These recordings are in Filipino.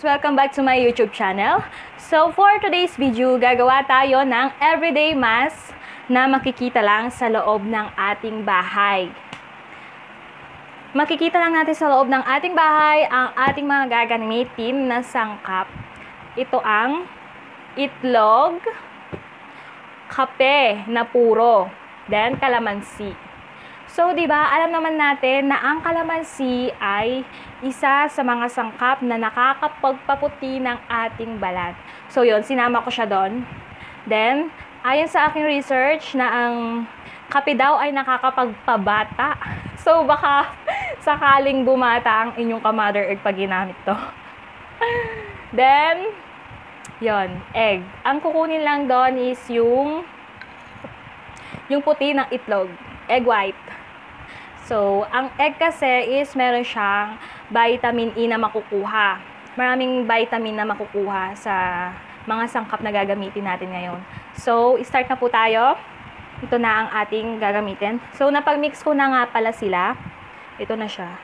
Welcome back to my YouTube channel. So for today's video, gagawa tayo ng everyday mask na makikita lang sa loob ng ating bahay. Makikita lang natin sa loob ng ating bahay ang ating mga gagamitin na sangkap. Ito ang itlog, kape na puro, then kalamansi. So, di ba, alam naman natin na ang kalamansi ay isa sa mga sangkap na nakakapagpaputi ng ating balat. So, yun, sinama ko siya doon. Then, ayon sa aking research na ang kape daw ay nakakapagpabata. So, baka sakaling bumata ang inyong ka-Mother Earth pag ginamit to. Then, yun, egg. Ang kukunin lang doon is yung puti ng itlog. Egg white. So, ang egg kasi is meron siyang vitamin E na makukuha. Maraming vitamin na makukuha sa mga sangkap na gagamitin natin ngayon. So, start na po tayo. Ito na ang ating gagamitin. So, napag-mix ko na nga pala sila. Ito na siya.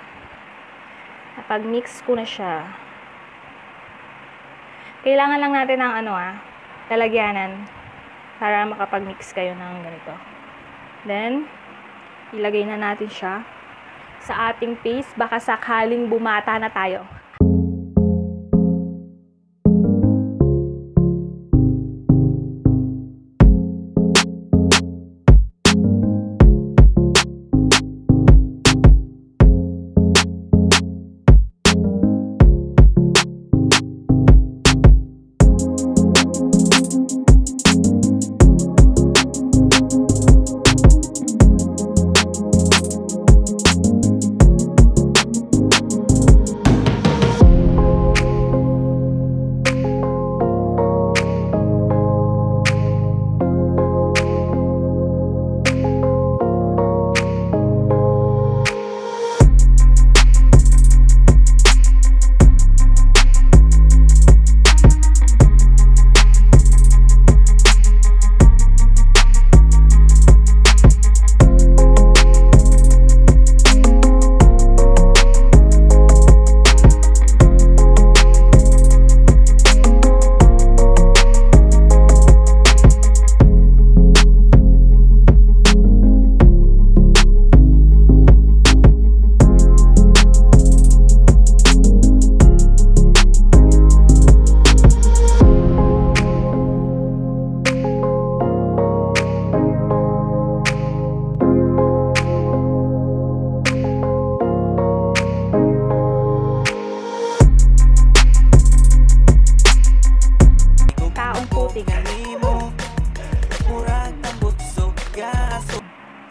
Napag-mix ko na siya. Kailangan lang natin ng lalagyanan para makapag-mix kayo ng ganito. Then, ilagay na natin siya sa ating paste. Baka sakaling bumata na tayo.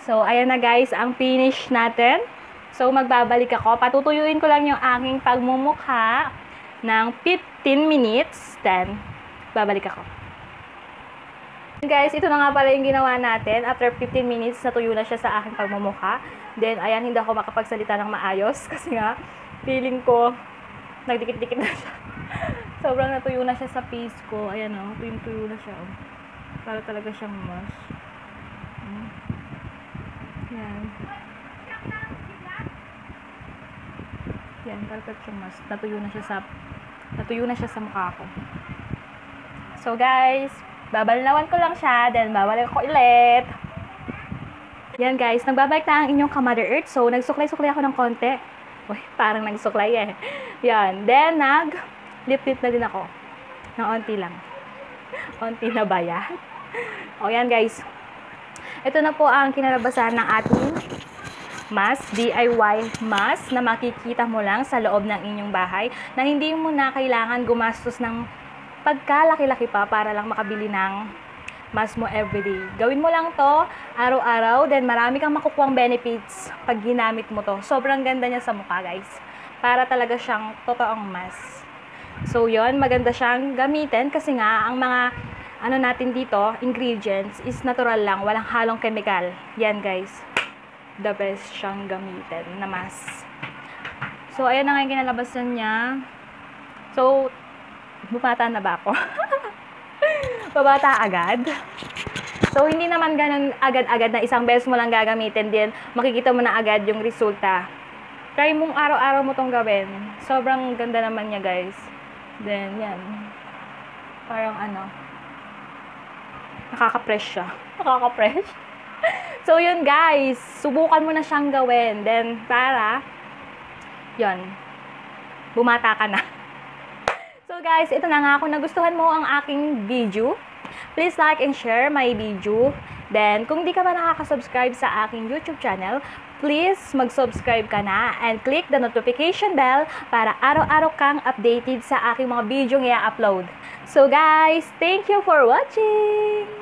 So, ayan na guys, ang finish natin. So, magbabalik ako. Patutuyuin ko lang yung aking pagmumukha ng 15 minutes. Then, babalik ako. Guys, ito na nga pala yung ginawa natin. After 15 minutes, natuyo na siya sa aking pagmumukha. Then, ayan, hindi ako makapagsalita ng maayos. Kasi nga, feeling ko, nagdikit-dikit na siya. Sobrang natuyo na siya sa face ko. Ayan o, tuyong-tuyo na siya. Oh. Para talaga siyang mask. Yan. Yan, perfect yung mask. Natuyo na siya sa mukha ko. So guys, babalnawan ko lang siya, then babalik ko ulit. Yan guys, nagbabalik na ang inyong ka-Mother Earth. So, nagsuklay-suklay ako ng konti. Uy, parang nagsuklay eh. Yan, then nag-lip-lip na din ako. Ng onti lang. Onti na ba yan? O yan guys. Ito na po ang kinalabasan ng ating mask, DIY mask na makikita mo lang sa loob ng inyong bahay na hindi mo na kailangan gumastos ng pagkalaki-laki pa para lang makabili ng mask mo everyday. Gawin mo lang to araw-araw, then marami kang makukuhang benefits pag ginamit mo to. Sobrang ganda niya sa mukha guys. Para talaga siyang totoong mask. So yon, maganda siyang gamitin kasi nga ang mga natin dito, ingredients, is natural lang, walang halong chemical. Yan guys, the best siyang gamitin na mask. So, ayan na nga yung kinalabasan niya. So, bumata na ba ako? Babata agad. So, hindi naman ganun agad-agad na isang beses mo lang gagamitin din, makikita mo na agad yung resulta. Try mong araw-araw mo tong gawin. Sobrang ganda naman niya guys. Then, yan. Parang ano, nakaka-fresh siya. Nakaka-fresh. So, yun guys. Subukan mo na siyang gawin. Then, para, yun, bumata ka na. So guys, ito na nga. Kung nagustuhan mo ang aking video, please like and share my video. Then, kung di ka pa nakaka-subscribe sa aking YouTube channel, please mag-subscribe ka na and click the notification bell para araw-araw kang updated sa aking mga video i-upload. So guys, thank you for watching!